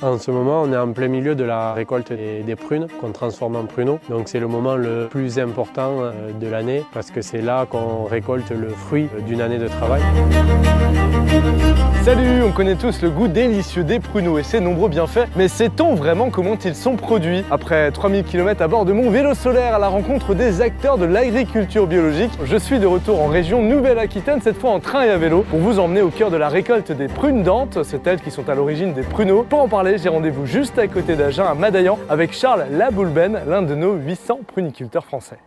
En ce moment, on est en plein milieu de la récolte des prunes qu'on transforme en pruneaux. Donc c'est le moment le plus important de l'année parce que c'est là qu'on récolte le fruit d'une année de travail. Salut, on connaît tous le goût délicieux des pruneaux et ses nombreux bienfaits, mais sait-on vraiment comment ils sont produits? Après 3000 km à bord de mon vélo solaire à la rencontre des acteurs de l'agriculture biologique, je suis de retour en région Nouvelle-Aquitaine, cette fois en train et à vélo, pour vous emmener au cœur de la récolte des prunes d'Antes, c'est elles qui sont à l'origine des pruneaux. Pour en parler, j'ai rendez-vous juste à côté d'Agen, à Madaillan, avec Charles Laboulben, l'un de nos 800 pruniculteurs français.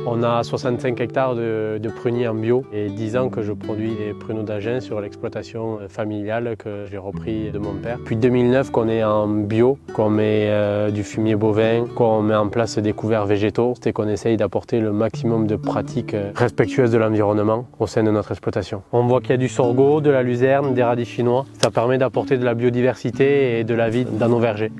On a 65 hectares de pruniers en bio et 10 ans que je produis des pruneaux d'Agen sur l'exploitation familiale que j'ai repris de mon père. Depuis 2009 qu'on est en bio, qu'on met du fumier bovin, qu'on met en place des couverts végétaux et qu'on essaye d'apporter le maximum de pratiques respectueuses de l'environnement au sein de notre exploitation. On voit qu'il y a du sorgho, de la luzerne, des radis chinois. Ça permet d'apporter de la biodiversité et de la vie dans nos vergers.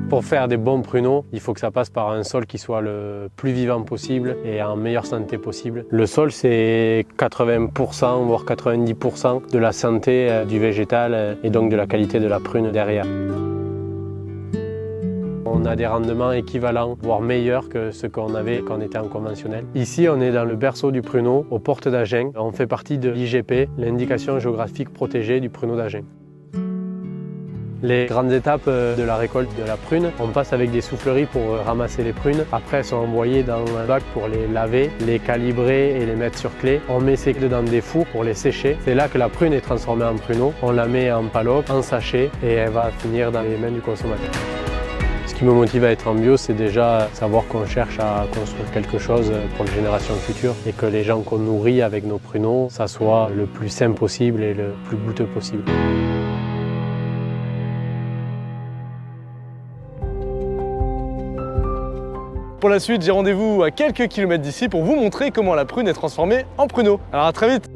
Pour faire des bons pruneaux, il faut que ça passe par un sol qui soit le plus vivant possible et en meilleure santé possible. Le sol, c'est 80% voire 90% de la santé du végétal et donc de la qualité de la prune derrière. On a des rendements équivalents, voire meilleurs que ce qu'on avait quand on était en conventionnel. Ici, on est dans le berceau du pruneau, aux portes d'Agen. On fait partie de l'IGP, l'indication géographique protégée du pruneau d'Agen. Les grandes étapes de la récolte de la prune, on passe avec des souffleries pour ramasser les prunes. Après, elles sont envoyées dans un bac pour les laver, les calibrer et les mettre sur clé. On met ces clés dans des fours pour les sécher. C'est là que la prune est transformée en pruneau. On la met en palope, en sachet et elle va finir dans les mains du consommateur. Ce qui me motive à être en bio, c'est déjà savoir qu'on cherche à construire quelque chose pour les générations futures et que les gens qu'on nourrit avec nos pruneaux, ça soit le plus sain possible et le plus goûteux possible. Pour la suite, j'ai rendez-vous à quelques kilomètres d'ici pour vous montrer comment la prune est transformée en pruneau. Alors à très vite!